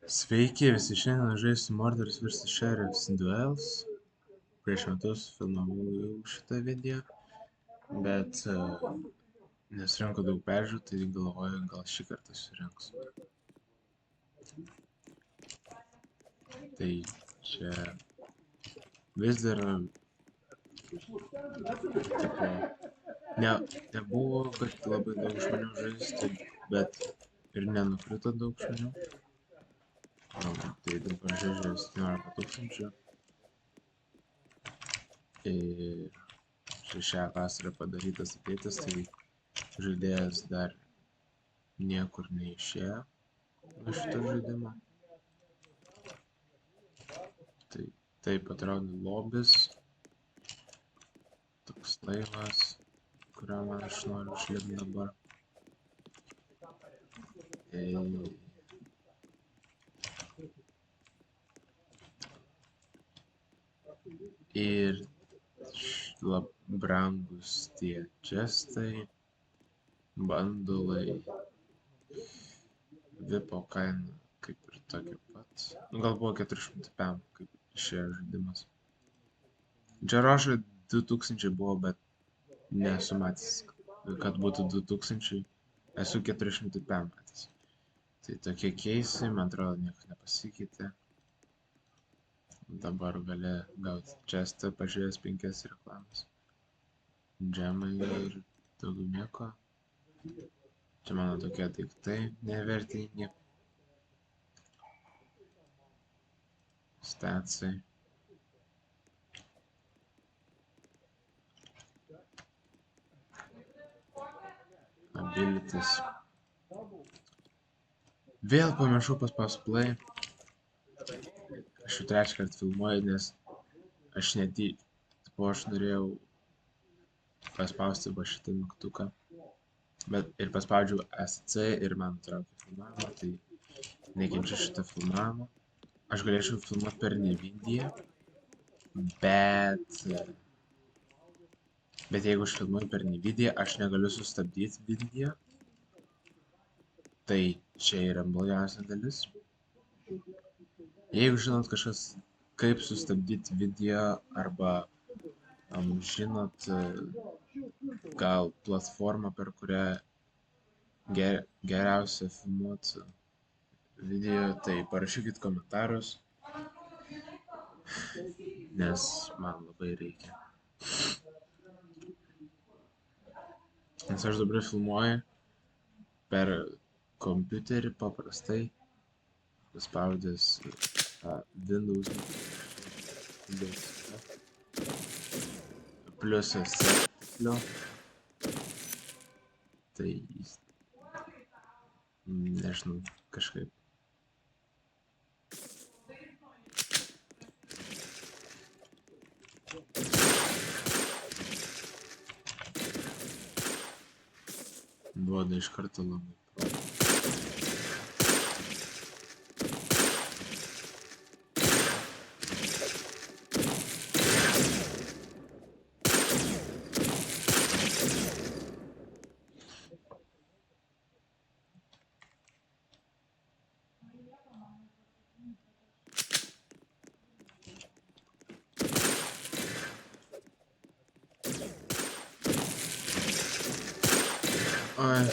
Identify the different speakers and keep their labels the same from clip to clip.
Speaker 1: Sveiki, visi šiandien žaisiu Mordors vs. Sheriff's Duels. Prieš metus filmavau jau šitą video, bet nesurinko daug peržiūrų, tai galvoju, gal šį kartą surinksiu. Tai čia vis dar nebuvo, kad labai daug žmonių žaisti, bet ir nenukrito daug žmonių. Tai dabar žaidžia 17 000. Ir šią vasarą padarytas upėtis, tai žaidėjas dar niekur neišėjo nuo šito žaidimo. Tai taip atrodo lobis, toks laivas, kurią aš noriu išlipti dabar. Ir brangus tie čestai, bandulai, vipo kaina kaip ir tokia pat. Gal buvo 400 PM, kaip išėjo žaidimas. Džerošai 2000 buvo, bet nesu matęs, kad būtų 2000, esu 400 PM matęs. Tai tokie keisai, man atrodo, nieko nepasikeitė. Dabar gali gauti čestą, pažiūrėjęs 5 reklamas. Džemai ir daugiau nieko. Čia mano tokie daiktai nevertingi. Statsai. Abilities. Vėl pamiršau paspaust play. Aš jau trečią kartą filmuoju, nes aš aš norėjau paspausti va šitą mygtuką, bet ir paspaudžiau SC ir man nutraukė filmavimą, tai nekenčiu šitą filmavimą. Aš galėčiau filmuoti per Nvidia, bet jeigu aš filmuoju per Nvidia, aš negaliu sustabdyti video. Tai čia yra blogiausia dalis. Jeigu žinot kažkas, kaip sustabdyti video, arba žinot gal platformą, per kurią geriausia filmuoti video, tai parašykit komentarus, nes man labai reikia. Nes aš dabar filmuoju per kompiuterį paprastai, paspaudęs Windows pliusas C. Tai nežinau, kažkaip. Duoda iš karto labai. Oi.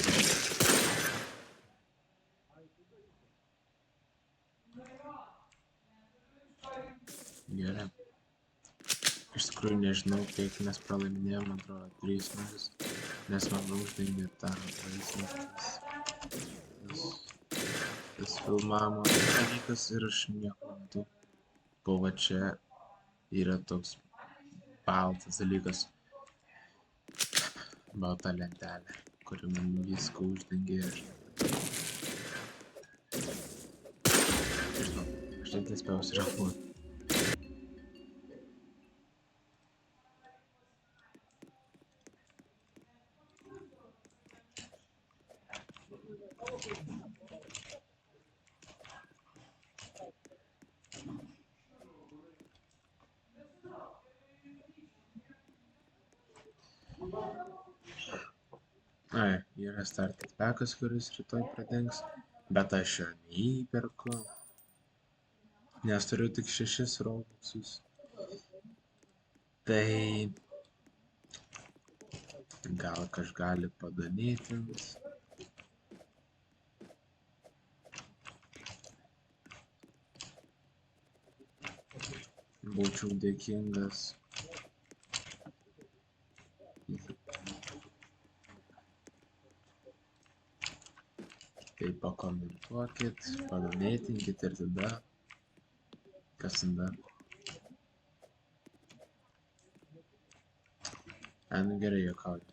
Speaker 1: Gerai. Iš tikrųjų nežinau, kiek mes pralaiminėjom, man atrodo 3-0, nes man uždengė tą tas filmavimo dalykas ir aš nieko metu. Po va čia yra toks baltas dalykas, balta lentelė, kuri man viską uždengė ir žinau, aš net nespėjau sureaguoti. Yra starter packas, kuris rytoj pradings, bet aš jo neįperku. Nes turiu tik 6 robuxus. Tai gal kažkas gali padanėtint. Būčiau dėkingas. Tai pakomentuokit, padanėtinkit ir tada. Kas tada? Nu gerai, juokauju.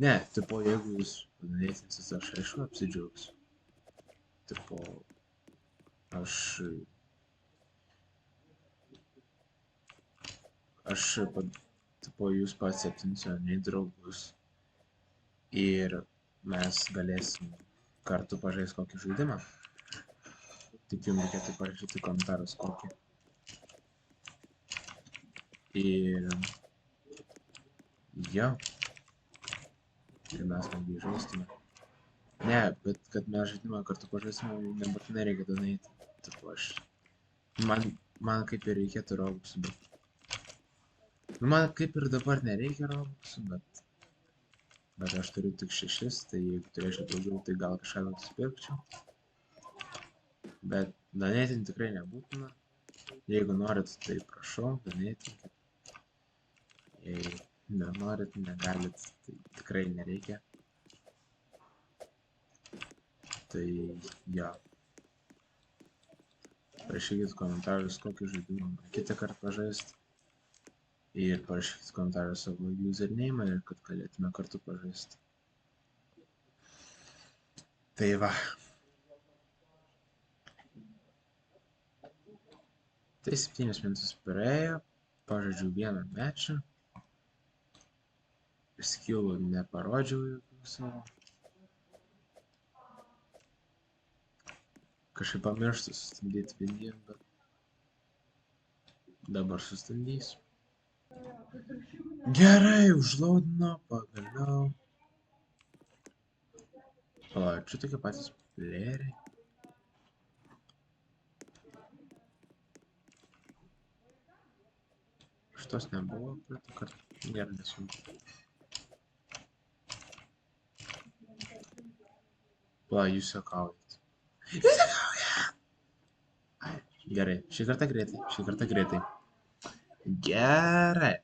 Speaker 1: Ne, tipo, jeigu jūs padanėtinsit, aš aišku apsidžiaugsiu. Tipo, tipo, jūs pasiptinsiu nei draugus ir mes galėsim kartu pažaisti kokį žaidimą. Tik jums reikėtų parašyti komentarus kokį. Ir jo. Ir mes netgi žaistume. Ne, bet kad mes žaidimą kartu pažaistume, nebūtinai reikia donėti. Tipo, man kaip ir reikėtų robuxų, bet... Man kaip ir dabar nereikia robuxų, bet aš turiu tik 6, tai jeigu turėčiau daugiau, tai gal kažką nusipirkčiau. Bet donėtinti tikrai nebūtina. Jeigu norit, tai prašau, donėtinkit. Jei nenorit, negalit, tai tikrai nereikia. Tai jo. Parašykit komentarus, kokį žaidimą kitą kartą pažaisti. Ir parašykit komentarus savo username ir kad galėtume kartu pažaisti. Tai va. Tai 7 minutės praėjo, pažaidžiau vieną mečą. Skillų neparodžiau jokių savo. Kažkaip pamirštu sustabdyti video, bet dabar sustabdysiu. Gerai, užlaudino, pagaliau. Palauk, čia tokie patys playeriai. Šitos nebuvo, praeitą kartą. Gerai, nesunku. Palauk, jūs juokaujat. Jūs juokaujat! Gerai, šį kartą greitai. Gerai.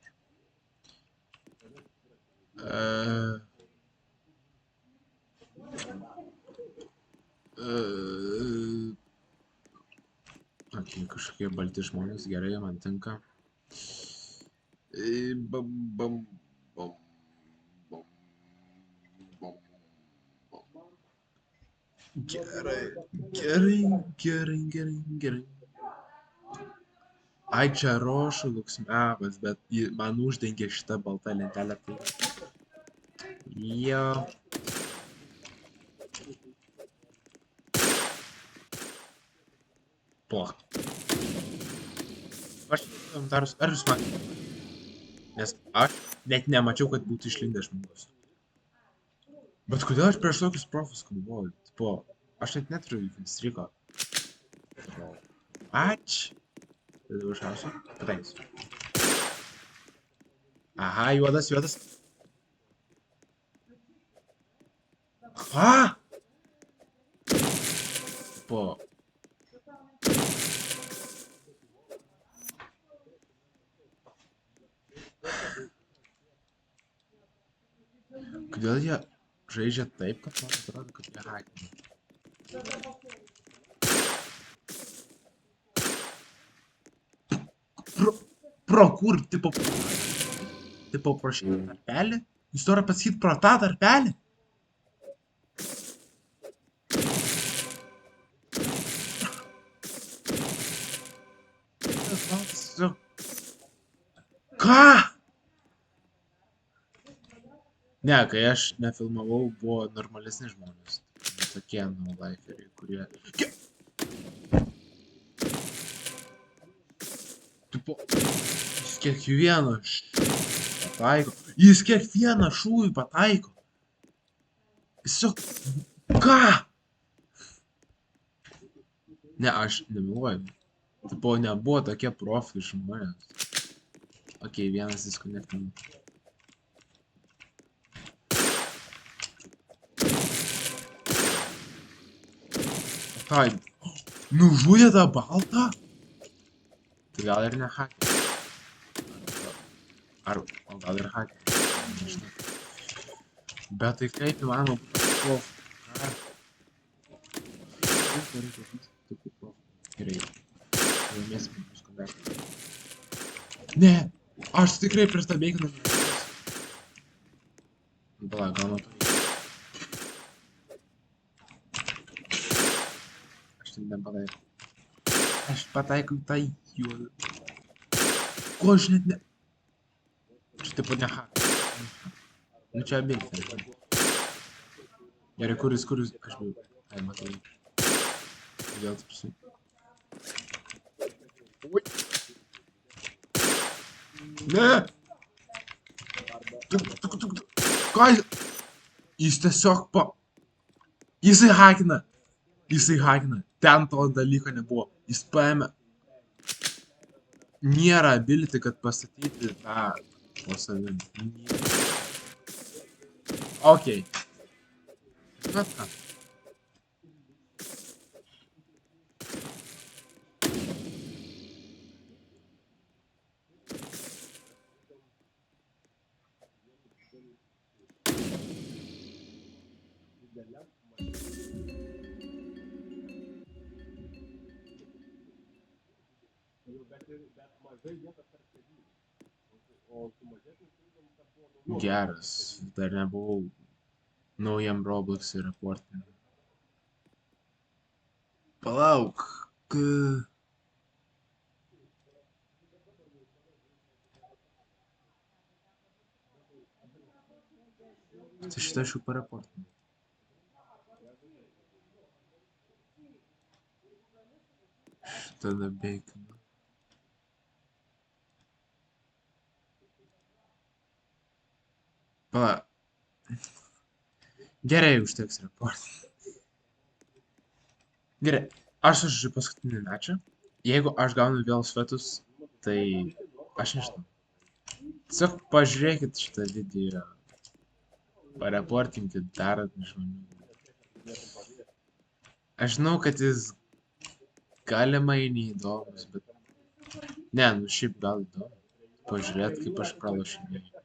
Speaker 1: Ok, kažkokie balti žmonės, gerai, man tinka. Gerai. Ai, čia rošų luksmiavas, bet man uždengė šitą baltą lentelę. Jo. Ploch. Aš komentarus, ar jūs matėte? Nes aš net nemačiau, kad būtų išlindęs žmogus. Bet kodėl aš prieš tokius profus kalbuoju? Tipo, aš net neturiu streako. Ač. Tai dabar šausiu. Pataisiu. Aha, juodas. Ką? Po. Kodėl jie žaidžia taip, kad man atrodo, kad jie hakina? Pro kur, tipo pro šitą tarpelį? Jūs nori pasakyti pro tą tarpelį? Ką? Ne, kai aš nefilmavau, buvo normalesni žmonės. Tokie no-liferiai, kurie... Tipo, jis kiekvieną pataiko. Jis kiekvieną šūvį pataiko. Tiesiog... Ką? Ne, aš nemeluoju. Tipo, nebuvo tokie profai žmonės. Ok, vienas disconnecting. Ką, nužudė tą baltą? Tai gal ir ne hakeris. O gal ir hakeris. Nežinau. Bet tai kaip įmanoma būtų profai? Ką? Gerai. Laimėsime disconnecting. Ne! Aš tikrai prieš tą beikiną. Pala, gal nuo to. Aš tai nepataikau. Aš pataikau tą juodą. Ko aš net ne... Čia tipo ne hakas. Nu čia abiekai. Gerai, kuris... Aš buvau. Ai, matai. Vėl taip su... Ui. Ne! Ką jis... Jis tiesiog pa... Jisai hakina. Ten to dalyko nebuvo. Jis paėmė... Nėra ability, kad pastatyti tą po savim. Okei. Žinot ką? Geras. Dar nebuvau naujam Roblox'e reportiniam. Palauk. Tai šitą aš jau pareportinau. Šitą dabeikinu. Pala. Gerai, užteks reportinti. Gerai. Aš žaidžiu paskutinį mečą. Jeigu aš gaunu vėl svetus, tai aš nežinau. Tiesiog pažiūrėkit šitą video. Pareportinkit dar žmonių. Aš žinau, kad jis galimai neįdomus, bet... Ne, nu šiaip gal įdomu. Pažiūrėt, kaip aš pralošinėjau.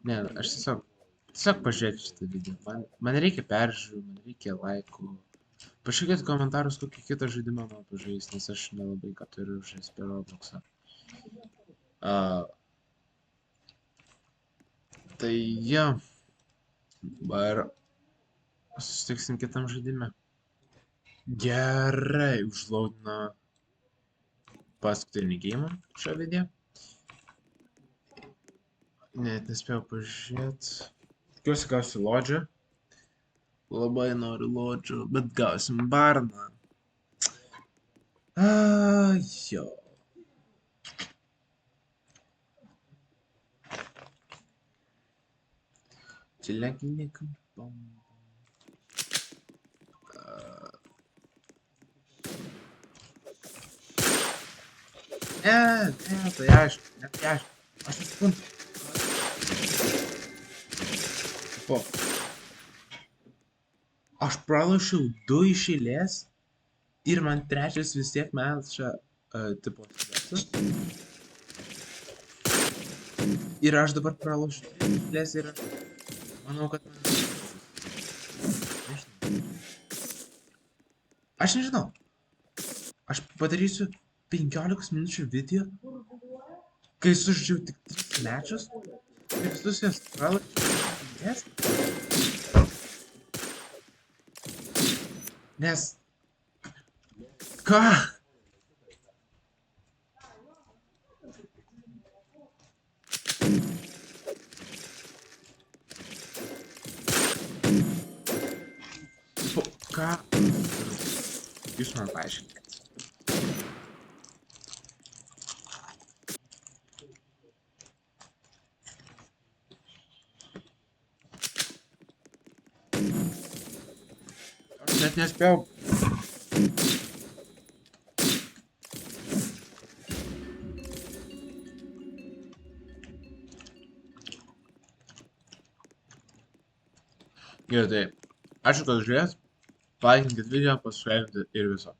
Speaker 1: Ne, aš tiesiog pažiūrėk šitą video. Man reikia peržiūrų, man reikia laikų. Pažiūrėkit komentarus, kokį kitą žaidimą man pažais, nes aš nelabai ką turiu žaisti per Robloxą. Tai jo. Ir susitiksim kitam žaidime. Gerai, užlaudina paskutinį geimą šio video. Net nespėjau pažiūrėti. Tikiuosi gausiu lodžą. Labai noriu lodžą, bet gausim barną. Jo. Čiliakinėkam. Ne, tai aišku. Aš nesuprantu. Po. Aš pralošiau 2 iš eilės ir man trečias vis tiek melčia tipo svetas. Ir aš dabar pralošiu 3 iš eilės ir manau, kad man... Aš nežinau. Aš padarysiu 15 minučių video, kai sužaidžiau tik 3 mečus ir visus jas pralošiu. Nes... Ką? Ką? Jūs man paaiškinkite. Aš net nespėjau Gerai, tai ačiū, kad žiūrėjot, palaikinkit video, pasuojant ir viso.